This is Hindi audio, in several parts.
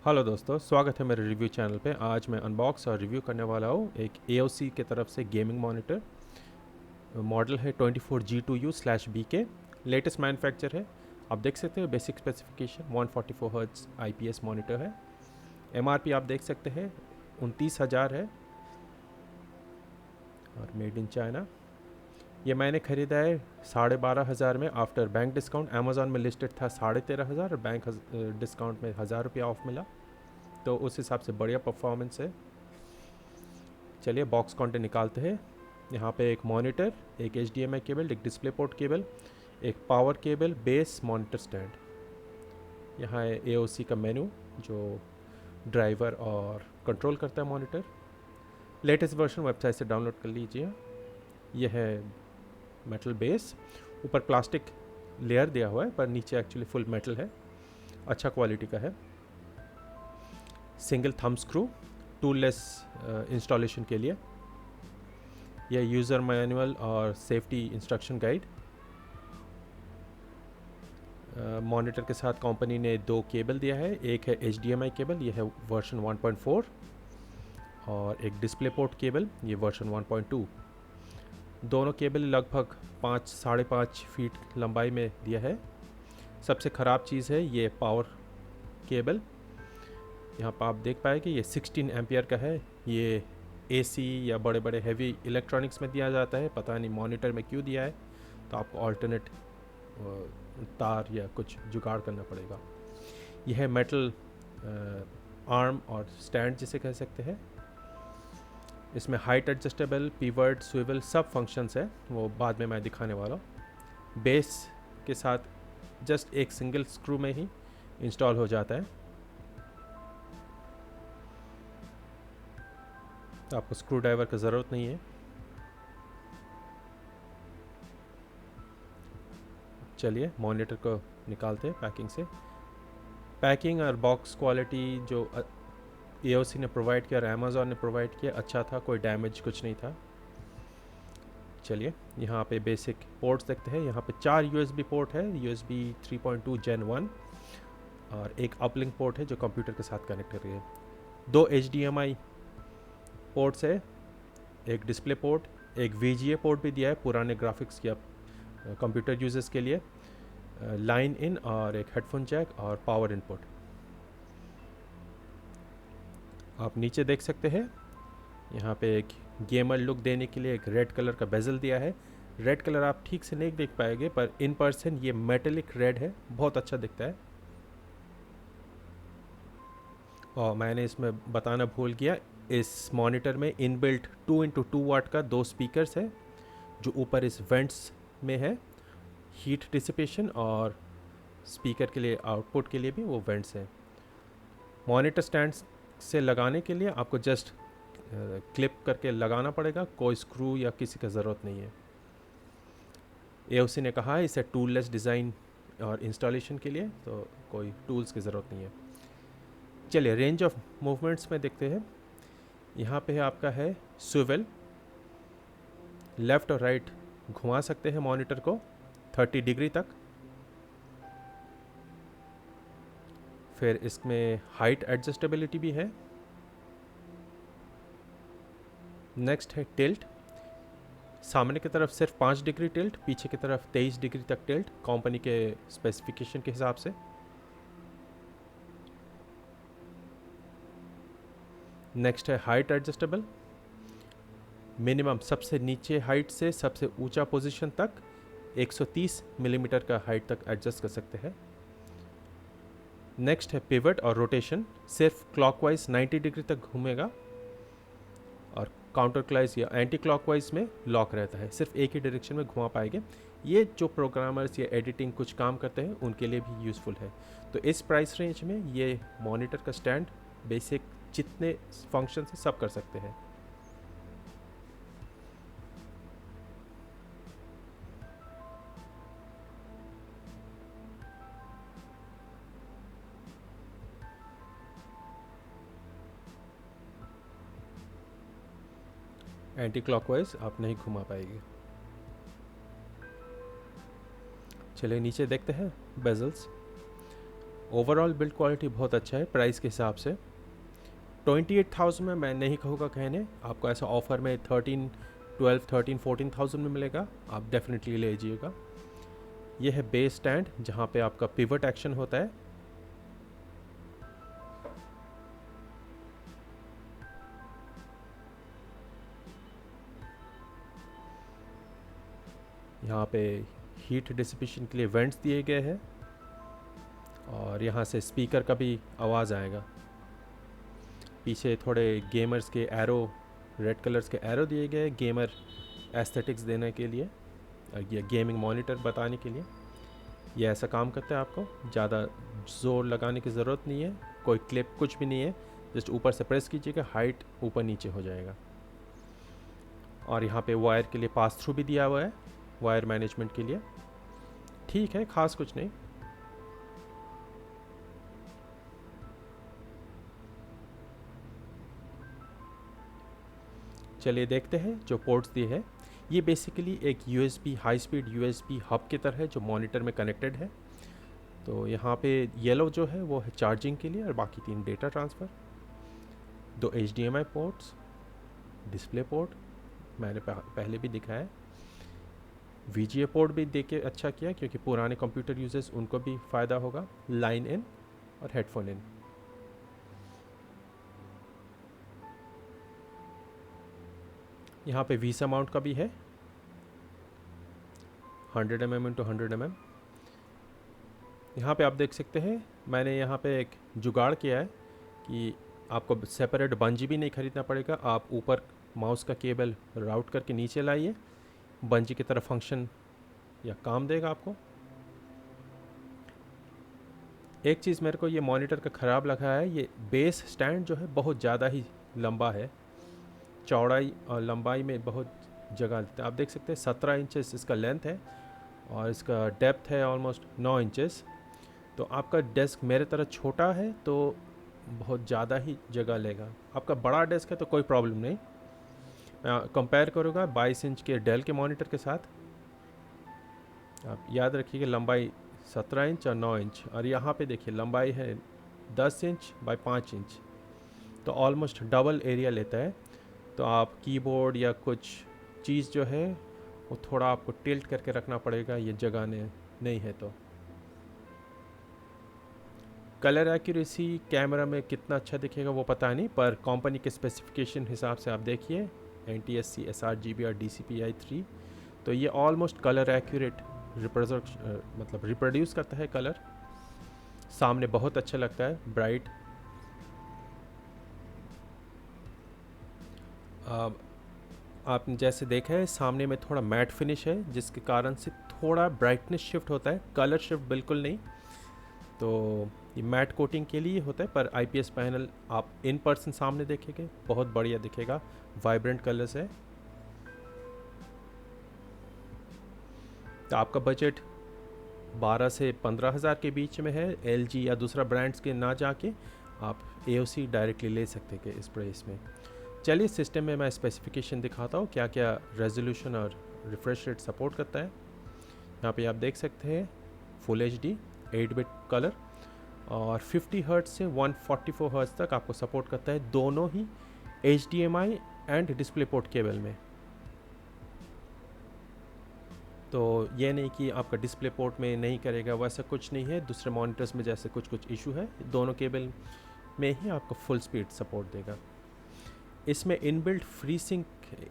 हेलो दोस्तों, स्वागत है मेरे रिव्यू चैनल पे। आज मैं अनबॉक्स और रिव्यू करने वाला हूँ एक AOC के तरफ से गेमिंग मॉनिटर। मॉडल है 24G2U/BK। लेटेस्ट मैन्युफैक्चर है। आप देख सकते हो basic specification 144 hertz IPS monitor है। MRP आप देख सकते हैं 29,000 है और मेड इन चाइना। ये मैंने ख़रीदा है 12,500 में आफ्टर बैंक डिस्काउंट। अमेज़ॉन में लिस्टेड था 13,500 और बैंक डिस्काउंट में 1,000 रुपया ऑफ मिला, तो उस हिसाब से बढ़िया परफॉर्मेंस है। चलिए बॉक्स कंटेंट निकालते हैं। यहाँ पे एक मॉनिटर, एक HDMI केबल, एक डिस्प्ले पोर्ट केबल, एक power cable, base, monitor stand. यहाँ है AOC का मेनू जो ड्राइवर और कंट्रोल करता है मॉनिटर। लेटेस्ट वर्जन वेबसाइट से डाउनलोड कर लीजिए। यह है मेटल बेस, ऊपर प्लास्टिक लेयर दिया हुआ है पर नीचे एक्चुअली फुल मेटल है, अच्छा क्वालिटी का है। सिंगल थंब स्क्रू, टूललेस इंस्टॉलेशन के लिए। यह यूज़र मैनुअल और सेफ्टी इंस्ट्रक्शन गाइड। मॉनिटर के साथ कंपनी ने 2 केबल दिया है। एक है HDMI केबल, यह है वर्जन 1.4, और एक डिस्प्ले पोर्ट केबल, ये वर्जन 1.2। दोनों केबल लगभग 5-5.5 फीट लंबाई में दिया है। सबसे ख़राब चीज़ है ये पावर केबल। यहाँ पर आप देख पाएंगे ये 16 एम्पियर का है। ये AC या बड़े बड़े हैवी इलेक्ट्रॉनिक्स में दिया जाता है, पता नहीं मॉनिटर में क्यों दिया है, तो आपको ऑल्टरनेट तार या कुछ जुगाड़ करना पड़ेगा। यह है मेटल आर्म और स्टैंड जिसे कह सकते हैं। इसमें हाइट एडजस्टेबल, पिवट, स्विवल सब फंक्शंस है, वो बाद में मैं दिखाने वाला हूँ। बेस के साथ जस्ट एक सिंगल स्क्रू में ही इंस्टॉल हो जाता है, तो आपको स्क्रू ड्राइवर की ज़रूरत नहीं है। चलिए मॉनिटर को निकालते हैं पैकिंग से। पैकिंग और बॉक्स क्वालिटी जो AOC ने प्रोवाइड किया और अमेज़ॉन ने प्रोवाइड किया अच्छा था, कोई डैमेज कुछ नहीं था। चलिए यहाँ पे बेसिक पोर्ट्स देखते हैं। यहाँ पे 4 USB पोर्ट है, USB 3.2 Gen 1, और एक अपलिंक पोर्ट है जो कंप्यूटर के साथ कनेक्ट कर रही है। 2 HDMI पोर्ट्स है, एक डिस्प्ले पोर्ट, एक VGA पोर्ट भी दिया है पुराने ग्राफिक्स या कंप्यूटर यूजर्स के लिए। लाइन इन और एक हेडफोन जैक और पावर इनपुट। आप नीचे देख सकते हैं यहाँ पे एक गेमर लुक देने के लिए एक रेड कलर का बेजल दिया है। रेड कलर आप ठीक से नहीं देख पाएंगे पर इन पर्सन ये मेटेलिक रेड है, बहुत अच्छा दिखता है। और मैंने इसमें बताना भूल गया, इस मॉनिटर में इनबिल्ट 2x2 वाट का 2 स्पीकर्स है जो ऊपर इस वेंट्स में है, हीट डिसिपेशन, और स्पीकर के लिए आउटपुट के लिए भी वो वेंट्स हैं। मॉनिटर स्टैंड से लगाने के लिए आपको जस्ट क्लिप करके लगाना पड़ेगा, कोई स्क्रू या किसी का ज़रूरत नहीं है। AOC ने कहा है इसे टूललेस डिज़ाइन और इंस्टॉलेशन के लिए, तो कोई टूल्स की ज़रूरत नहीं है। चलिए रेंज ऑफ मूवमेंट्स में देखते हैं। यहाँ पे आपका है स्विvel, लेफ़्ट और राइट घुमा सकते हैं मॉनिटर को 30 डिग्री तक। फिर इसमें हाइट एडजस्टेबिलिटी भी है। नेक्स्ट है टिल्ट, सामने की तरफ सिर्फ 5 डिग्री टिल्ट, पीछे की तरफ 23 डिग्री तक टिल्ट, कंपनी के स्पेसिफिकेशन के हिसाब से। नेक्स्ट है हाइट एडजस्टेबल, मिनिमम सबसे नीचे हाइट से सबसे ऊंचा पोजीशन तक 130 मिलीमीटर का हाइट तक एडजस्ट कर सकते हैं। नेक्स्ट है पिवट और रोटेशन, सिर्फ क्लॉकवाइज 90 डिग्री तक घूमेगा और काउंटर क्लॉकवाइज या एंटी क्लॉकवाइज में लॉक रहता है, सिर्फ एक ही डायरेक्शन में घुमा पाएंगे। ये जो प्रोग्रामर्स या एडिटिंग कुछ काम करते हैं उनके लिए भी यूज़फुल है। तो इस प्राइस रेंज में ये मॉनिटर का स्टैंड बेसिक जितने फंक्शन है सब कर सकते हैं। एंटी क्लॉकवाइज आप नहीं घुमा पाएंगे। चलिए नीचे देखते हैं बेजल्स। ओवरऑल बिल्ड क्वालिटी बहुत अच्छा है प्राइस के हिसाब से। 28,000 में मैं नहीं कहूँगा कहने, आपको ऐसा ऑफ़र में 14,000 में मिलेगा, आप डेफिनेटली ले लीजिएगा। यह है बेस स्टैंड जहाँ पे आपका पिवट एक्शन होता है। यहाँ पे हीट डिसिपेशन के लिए वेंट्स दिए गए हैं और यहाँ से स्पीकर का भी आवाज़ आएगा। पीछे थोड़े गेमर्स के एरो, रेड कलर्स के एरो दिए गए, गेमर एस्थेटिक्स देने के लिए, या गेमिंग मॉनिटर बताने के लिए। ये ऐसा काम करता है, आपको ज़्यादा ज़ोर लगाने की ज़रूरत नहीं है, कोई क्लिप कुछ भी नहीं है, जस्ट ऊपर से प्रेस कीजिएगा, हाइट ऊपर नीचे हो जाएगा। और यहाँ पे वायर के लिए पास थ्रू भी दिया हुआ है, वायर मैनेजमेंट के लिए। ठीक है, ख़ास कुछ नहीं। चलिए देखते हैं जो पोर्ट्स दिए हैं। ये बेसिकली एक USB high speed USB hub की तरह है जो मॉनिटर में कनेक्टेड है। तो यहाँ पे येलो जो है वो है चार्जिंग के लिए और बाकी 3 data transfer. 2 HDMI ports, display port मैंने पहले भी दिखाया है। VGA पोर्ट भी देख के अच्छा किया क्योंकि पुराने कंप्यूटर यूजर्स उनको भी फ़ायदा होगा। लाइन इन और हेडफोन इन। यहाँ पे वीसा माउंट का भी है, 100 mm × 100 mm। यहाँ पे आप देख सकते हैं मैंने यहाँ पे एक जुगाड़ किया है कि आपको सेपरेट बंजी भी नहीं ख़रीदना पड़ेगा। आप ऊपर माउस का केबल राउट करके नीचे लाइए, बंजी की तरह फंक्शन या काम देगा आपको। एक चीज़ मेरे को ये मॉनिटर का ख़राब लगा है, ये बेस स्टैंड जो है बहुत ज़्यादा ही लंबा है, चौड़ाई और लंबाई में बहुत जगह लेता है। आप देख सकते हैं 17 इंचेस इसका लेंथ है और इसका डेप्थ है ऑलमोस्ट 9 इंचेस। तो आपका डेस्क मेरे तरह छोटा है तो बहुत ज़्यादा ही जगह लेगा। आपका बड़ा डेस्क है तो कोई प्रॉब्लम नहीं। मैं कंपेयर करूँगा 22 इंच के डेल के मॉनिटर के साथ। आप याद रखिए कि लंबाई 17 इंच और 9 इंच, और यहाँ पे देखिए लंबाई है 10 इंच बाय 5 इंच, तो ऑलमोस्ट डबल एरिया लेता है। तो आप कीबोर्ड या कुछ चीज़ जो है वो थोड़ा आपको टिल्ट करके रखना पड़ेगा, ये जगह नहीं है। तो कलर एक्यूरेसी कैमरा में कितना अच्छा दिखेगा वो पता नहीं, पर कंपनी के स्पेसिफिकेशन हिसाब से आप देखिए NTSC sRGB और DCI 3, तो ये ऑलमोस्ट कलर एक्यूरेट मतलब रिप्रोड्यूस करता है कलर। सामने बहुत अच्छा लगता है, ब्राइट। आपने जैसे देखा है सामने में थोड़ा मैट फिनिश है जिसके कारण से थोड़ा ब्राइटनेस शिफ्ट होता है, कलर शिफ्ट बिल्कुल नहीं। तो ये मैट कोटिंग के लिए होता है, पर IPS पैनल आप इन पर्सन सामने देखेंगे बहुत बढ़िया दिखेगा, वाइब्रेंट कलर्स है। तो आपका बजट 12 से 15 हज़ार के बीच में है। LG या दूसरा ब्रांड्स के ना जाके आप AOC डायरेक्टली ले सकते हैं इस प्राइस में। चलिए सिस्टम में मैं स्पेसिफिकेशन दिखाता हूँ क्या क्या रेजोल्यूशन और रिफ्रेश रेट सपोर्ट करता है। यहाँ पे आप देख सकते हैं फुल HD 8-बिट कलर और 50 हर्ट्ज से 144 हर्ट्ज तक आपको सपोर्ट करता है, दोनों ही HDMI and display port cable में। तो ये नहीं कि आपका डिस्प्ले पोर्ट में नहीं करेगा, वैसा कुछ नहीं है। दूसरे मॉनिटर्स में जैसे कुछ इशू है, दोनों केबल में ही आपको फुल स्पीड सपोर्ट देगा। इसमें inbuilt FreeSync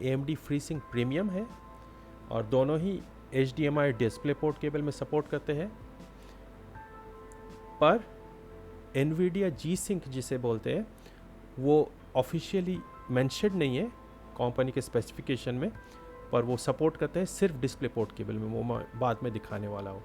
AMD FreeSync premium है और दोनों ही HDMI डिस्प्ले पोर्ट केबल में सपोर्ट करते हैं। पर NVIDIA G-Sync जिसे बोलते हैं वो ऑफिशियली मेंशन्ड नहीं है कंपनी के स्पेसिफिकेशन में, पर वो सपोर्ट करते हैं सिर्फ डिस्प्ले पोर्ट केबल में, वो मैं बाद में दिखाने वाला हूँ।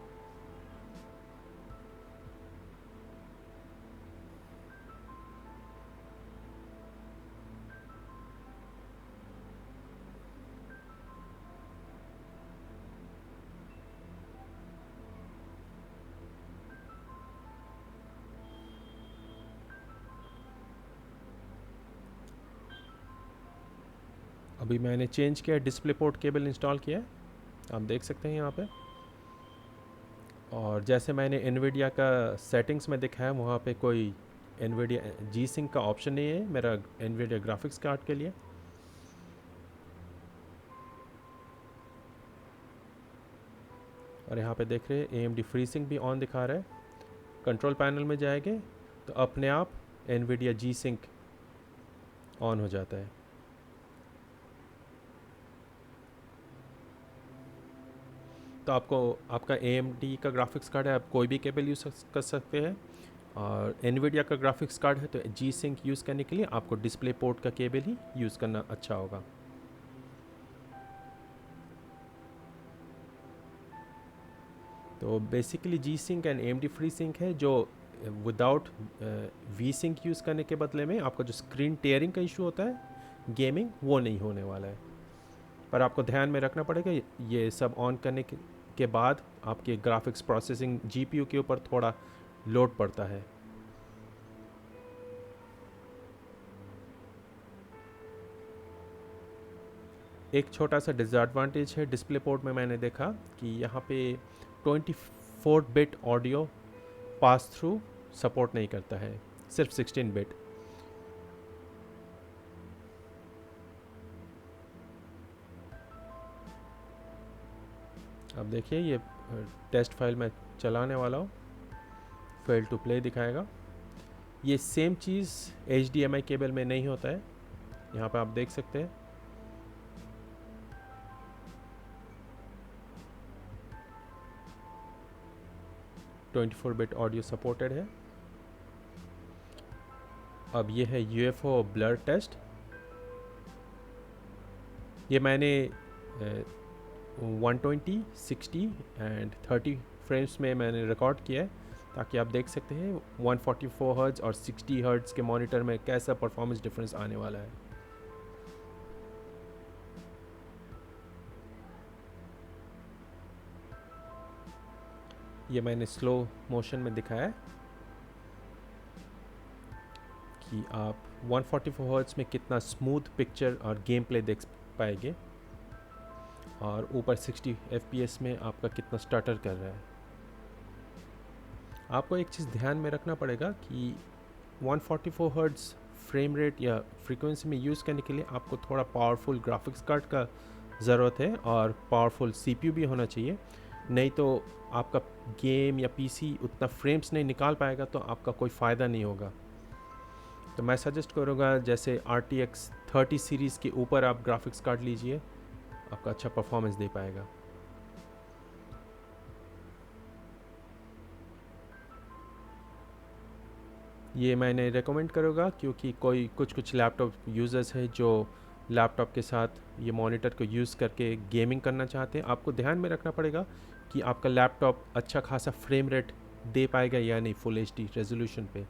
अभी मैंने चेंज किया, डिस्प्ले पोर्ट केबल इंस्टॉल किया है, आप देख सकते हैं यहाँ पे। और जैसे मैंने एनवीडिया का सेटिंग्स में दिखाया, वहाँ पे कोई एनवीडिया जी सिंक का ऑप्शन नहीं है मेरा एनवीडिया ग्राफिक्स कार्ड के लिए। और यहाँ पे देख रहे हैं AMD FreeSync भी ऑन दिखा रहा है। कंट्रोल पैनल में जाएंगे तो अपने आप एनवीडिया जी सिंक ऑन हो जाता है। तो आपको आपका AMD का ग्राफिक्स कार्ड है, आप कोई भी केबल यूज़ कर सकते हैं। और एनवीडिया का ग्राफिक्स कार्ड है तो जी सिंक यूज़ करने के लिए आपको डिस्प्ले पोर्ट का केबल ही यूज़ करना अच्छा होगा। तो basically G sync and AMD free sync है जो विदाउट वी सिंक यूज़ करने के बदले में आपका जो स्क्रीन टेयरिंग का इशू होता है गेमिंग, वो नहीं होने वाला है। पर आपको ध्यान में रखना पड़ेगा ये सब ऑन करने के बाद आपके ग्राफिक्स प्रोसेसिंग GPU के ऊपर थोड़ा लोड पड़ता है। एक छोटा सा डिसएडवांटेज है डिस्प्ले पोर्ट में, मैंने देखा कि यहाँ पे 24 bit audio pass through support नहीं करता है, सिर्फ 16 बिट। अब देखिए ये टेस्ट फाइल मैं चलाने वाला हूँ, फेल टू प्ले दिखाएगा। ये सेम चीज़ HDMI केबल में नहीं होता है, यहाँ पे आप देख सकते हैं। ट्वेंटी 24 बिट ऑडियो सपोर्टेड है। अब ये है UFO ब्लर टेस्ट। ये मैंने 120, 60 एंड 30 फ्रेम्स में मैंने रिकॉर्ड किया है, ताकि आप देख सकते हैं 144 हर्ट्ज़ और 60 हर्ट्ज़ के मॉनिटर में कैसा परफॉर्मेंस डिफरेंस आने वाला है। ये मैंने स्लो मोशन में दिखाया है कि आप 144 हर्ट्ज़ में कितना स्मूथ पिक्चर और गेम प्ले देख पाएंगे, और ऊपर 60 FPS में आपका कितना स्टटर कर रहा है। आपको एक चीज़ ध्यान में रखना पड़ेगा कि 144 हर्ट्ज़ फ्रेम रेट या फ्रीक्वेंसी में यूज़ करने के लिए आपको थोड़ा पावरफुल ग्राफिक्स कार्ड का ज़रूरत है और पावरफुल CPU भी होना चाहिए, नहीं तो आपका गेम या PC उतना फ्रेम्स नहीं निकाल पाएगा, तो आपका कोई फ़ायदा नहीं होगा। तो मैं सजेस्ट करूँगा जैसे RTX 30 सीरीज़ के ऊपर आप ग्राफिक्स कार्ड लीजिए, आपका अच्छा परफॉर्मेंस दे पाएगा। ये मैंने रेकमेंड करूँगा क्योंकि कोई कुछ लैपटॉप यूज़र्स हैं जो लैपटॉप के साथ ये मॉनिटर को यूज़ करके गेमिंग करना चाहते हैं। आपको ध्यान में रखना पड़ेगा कि आपका लैपटॉप अच्छा खासा फ्रेम रेट दे पाएगा या नहीं फुल HD रेजोल्यूशन पे,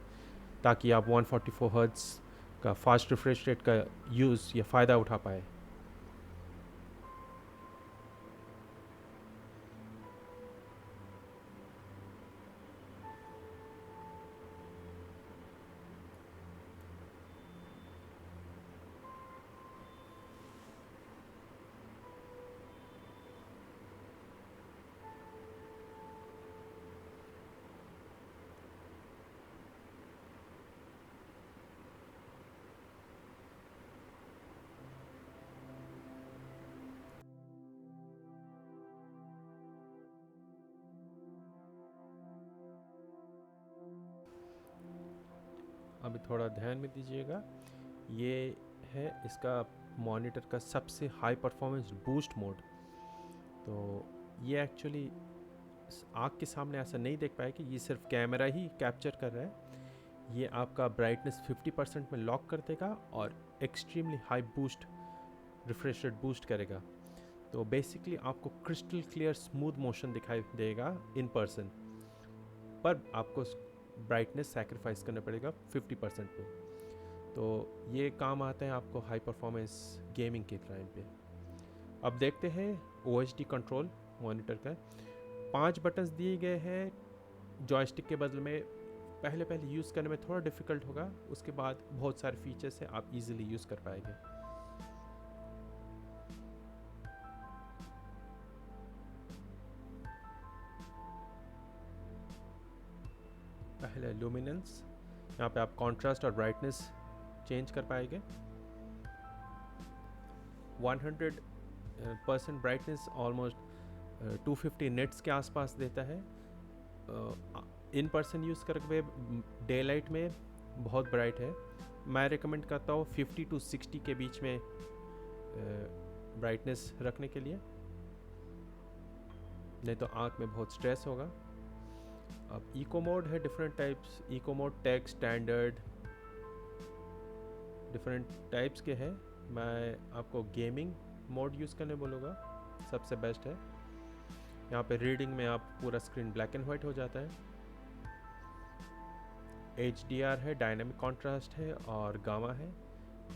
ताकि आप 144 हर्ट्ज़ का फास्ट रिफ्रेश रेट का यूज़ या फ़ायदा उठा पाए। अभी थोड़ा ध्यान में दीजिएगा, ये है इसका मॉनिटर का सबसे हाई परफॉर्मेंस बूस्ट मोड। तो ये एक्चुअली आँख के सामने ऐसा नहीं देख पाएगी, ये सिर्फ कैमरा ही कैप्चर कर रहा है। ये आपका ब्राइटनेस 50% में लॉक कर देगा और extremely high boost refresh rate boost करेगा। तो बेसिकली आपको क्रिस्टल क्लियर स्मूथ मोशन दिखाई देगा इन पर्सन, पर आपको ब्राइटनेस सैक्रिफाइस करना पड़ेगा 50% पे। तो ये काम आता है आपको हाई परफॉर्मेंस गेमिंग के टाइम पे। अब देखते हैं OHD कंट्रोल मॉनिटर का। 5 बटन्स दिए गए हैं जॉयस्टिक के बदले में। पहले यूज़ करने में थोड़ा डिफ़िकल्ट होगा, उसके बाद बहुत सारे फीचर्स हैं, आप इजीली यूज़ कर पाएंगे। लुमिनेंस, यहाँ पे आप कॉन्ट्रास्ट और ब्राइटनेस चेंज कर पाएंगे। 100% ब्राइटनेस ऑलमोस्ट 250 नेट्स के आसपास देता है। इन पर्सन यूज़ करके डे लाइट में बहुत ब्राइट है। मैं रिकमेंड करता हूँ 50 to 60 के बीच में ब्राइटनेस रखने के लिए, नहीं तो आँख में बहुत स्ट्रेस होगा। अब इको मोड है different types, eco mode, tech, standard, different types के हैं। मैं आपको गेमिंग मोड यूज़ करने बोलूँगा, सबसे बेस्ट है। यहाँ पे रीडिंग में आप पूरा स्क्रीन ब्लैक एंड वाइट हो जाता है। HDR है, डायनामिक कॉन्ट्रास्ट है, और गामा है।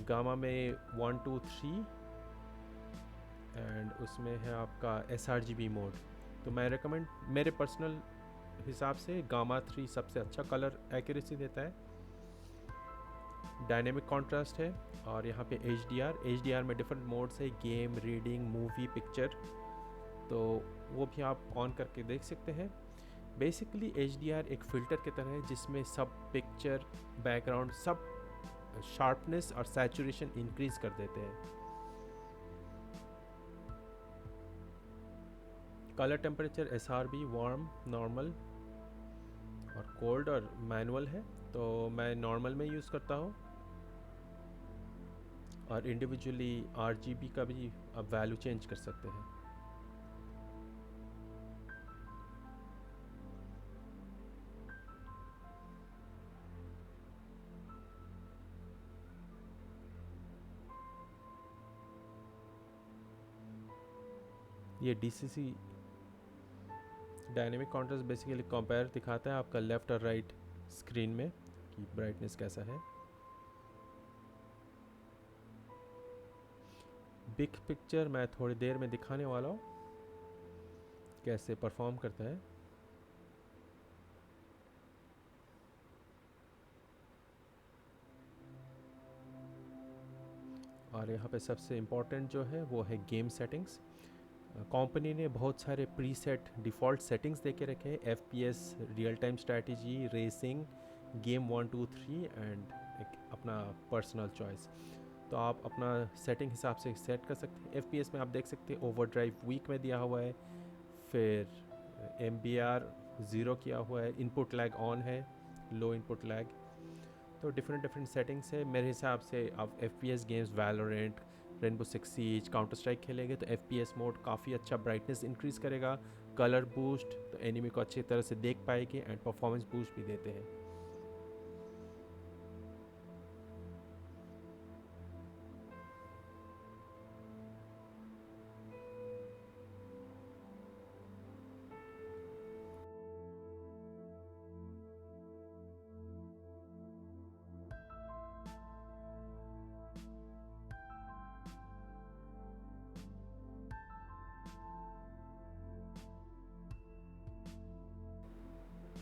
गामा में 1 2 3 एंड उसमें है आपका sRGB मोड। तो मैं रिकमेंड, मेरे पर्सनल हिसाब से गामा 3 सबसे अच्छा कलर एक्यूरेसी देता है। डायनेमिक कॉन्ट्रास्ट है, और यहाँ पे HDR में डिफरेंट मोड्स है, गेम, रीडिंग, मूवी, पिक्चर, तो वो भी आप ऑन करके देख सकते हैं। बेसिकली HDR एक फ़िल्टर की तरह है जिसमें सब पिक्चर, बैकग्राउंड, सब शार्पनेस और सैचुरेशन इंक्रीज़ कर देते हैं। Colour temperature SRB, warm, normal और कोल्ड और मैनुअल है, तो मैं नॉर्मल में यूज़ करता हूँ। और इंडिविजुअली RGB का भी आप वैल्यू चेंज कर सकते हैं। ये DCC dynamic contrast basically compare दिखाता है आपका लेफ़्ट और राइट स्क्रीन में कि ब्राइटनेस कैसा है। बिग पिक्चर मैं थोड़ी देर में दिखाने वाला हूँ कैसे परफॉर्म करता है। और यहाँ पे सबसे इम्पोर्टेंट जो है वो है गेम सेटिंग्स। कंपनी ने बहुत सारे प्रीसेट डिफ़ॉल्ट सेटिंग्स दे के रखे हैं, FPS, real time strategy, racing, game 1 2 3 and एक अपना पर्सनल चॉइस। तो आप अपना सेटिंग हिसाब से सेट कर सकते हैं। FPS में आप देख सकते हैं ओवरड्राइव वीक में दिया हुआ है, फिर MBR 0 किया हुआ है, इनपुट लैग ऑन है, लो इनपुट लैग। तो डिफरेंट सेटिंग्स है। मेरे हिसाब से आप FPS games, Valorant, Rainbow Six Siege, Counter Strike खेलेंगे तो FPS मोड काफ़ी अच्छा ब्राइटनेस इंक्रीज़ करेगा, कलर बूस्ट, तो एनिमी को अच्छी तरह से देख पाएगी, एंड परफॉर्मेंस बूस्ट भी देते हैं।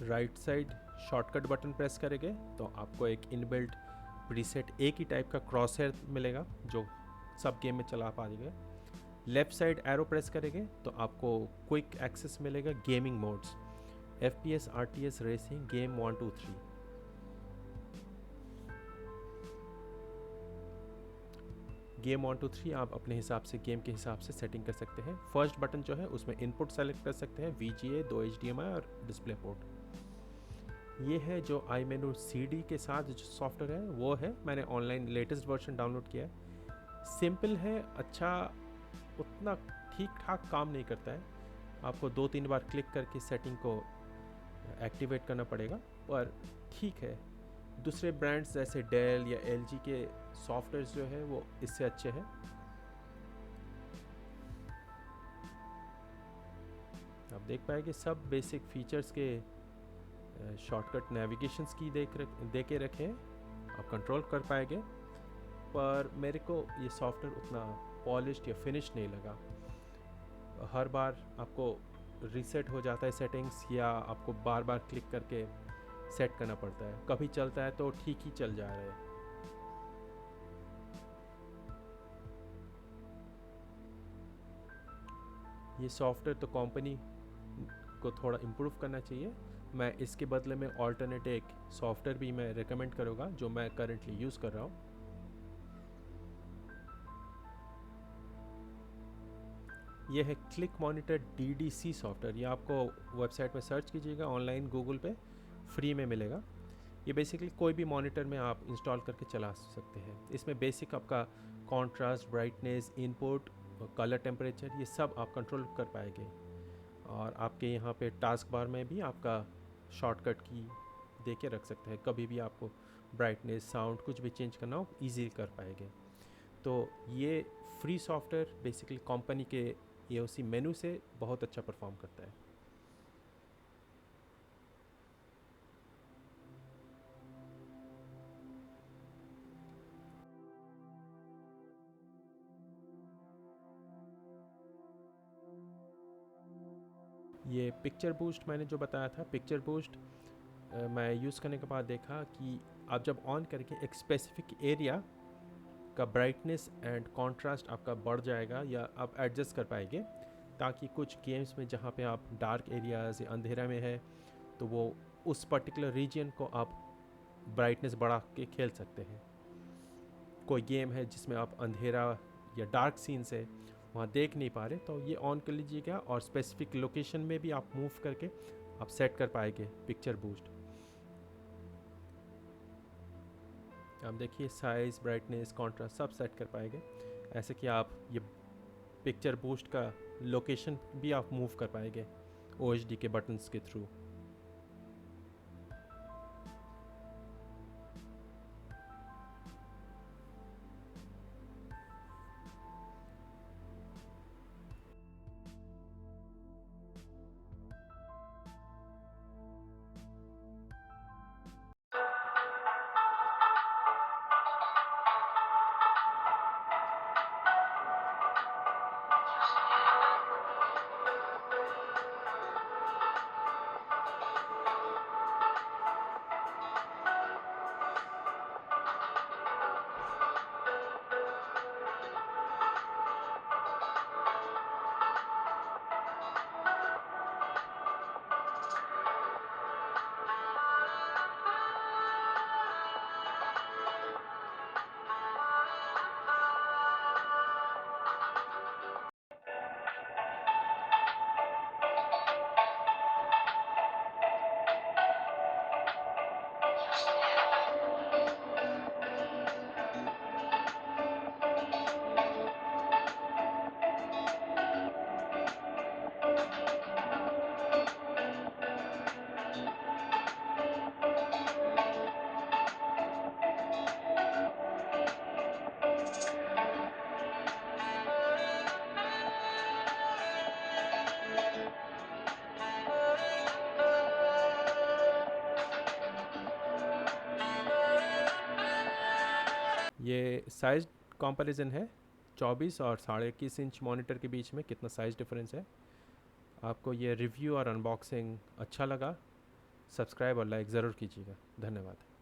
Right side shortcut button press करेंगे तो आपको एक इनबिल्ट प्रीसेट एक ही टाइप का क्रॉस हेयर मिलेगा जो सब गेम में चला पाएंगे। लेफ़्ट साइड एरो प्रेस करेंगे तो आपको क्विक एक्सेस मिलेगा gaming modes, FPS, RTS, racing, game 1 2 3। Game 1 2 3 आप अपने हिसाब से गेम के हिसाब से सेटिंग कर सकते हैं। फर्स्ट बटन जो है उसमें इनपुट सेलेक्ट कर सकते हैं, VGA, 2 HDMI और डिस्प्ले पोर्ट। ये है जो iMenu CD के साथ जो सॉफ्टवेयर है वो है, मैंने ऑनलाइन लेटेस्ट वर्जन डाउनलोड किया है। सिंपल है, अच्छा, उतना ठीक ठाक काम नहीं करता है, आपको 2-3 बार क्लिक करके सेटिंग को एक्टिवेट करना पड़ेगा, पर ठीक है। दूसरे ब्रांड्स जैसे डेल या LG के सॉफ्टवेयर जो है वो इससे अच्छे हैं। आप देख पाएंगे सब बेसिक फीचर्स के शॉर्टकट नेविगेशंस की दे के रखे हैं, आप कंट्रोल कर पाएंगे। पर मेरे को ये सॉफ्टवेयर उतना पॉलिश्ड या फिनिश नहीं लगा। हर बार आपको रीसेट हो जाता है सेटिंग्स, या आपको बार बार क्लिक करके सेट करना पड़ता है। कभी चलता है तो ठीक ही चल जा रहा है। ये सॉफ्टवेयर तो कंपनी को थोड़ा इम्प्रूव करना चाहिए। मैं इसके बदले में ऑल्टरनेट एक सॉफ्टवेयर भी मैं रिकमेंड करूँगा जो मैं करंटली यूज़ कर रहा हूँ। ये है क्लिक मॉनिटर DDC सॉफ्टवेयर। ये आपको वेबसाइट में सर्च कीजिएगा, ऑनलाइन गूगल पे फ्री में मिलेगा। ये बेसिकली कोई भी मॉनिटर में आप इंस्टॉल करके चला सकते हैं। इसमें बेसिक आपका contrast, brightness, input, colour, temperature, ये सब आप कंट्रोल कर पाएंगे। और आपके यहाँ पे टास्क बार में भी आपका शॉर्टकट की दे के रख सकते हैं। कभी भी आपको ब्राइटनेस, साउंड कुछ भी चेंज करना हो ईजी कर पाएंगे। तो ये फ्री सॉफ्टवेयर बेसिकली कंपनी के AOC मेनू से बहुत अच्छा परफॉर्म करता है। ये पिक्चर बूस्ट मैंने जो बताया था, पिक्चर बूस्ट मैं यूज़ करने के बाद देखा कि आप जब ऑन करके एक स्पेसिफिक एरिया का ब्राइटनेस एंड कॉन्ट्रास्ट आपका बढ़ जाएगा या आप एडजस्ट कर पाएंगे, ताकि कुछ गेम्स में जहाँ पे आप डार्क एरियाज या अंधेरा में है तो वो उस पर्टिकुलर रीजन को आप ब्राइटनेस बढ़ा के खेल सकते हैं। कोई गेम है जिसमें आप अंधेरा या डार्क सीन से वहाँ देख नहीं पा रहे तो ये ऑन कर लीजिएगा और स्पेसिफिक लोकेशन में भी आप मूव करके आप सेट कर पाएंगे पिक्चर बूस्ट। आप देखिए साइज़, ब्राइटनेस, कॉन्ट्रास्ट सब सेट कर पाएंगे, ऐसे कि आप ये पिक्चर बूस्ट का लोकेशन भी आप मूव कर पाएंगे OHD के बटन्स के थ्रू। ये साइज कंपैरिजन है 24 और 21.5 इंच मॉनिटर के बीच में कितना साइज़ डिफरेंस है। आपको ये रिव्यू और अनबॉक्सिंग अच्छा लगा, सब्सक्राइब और लाइक ज़रूर कीजिएगा। धन्यवाद।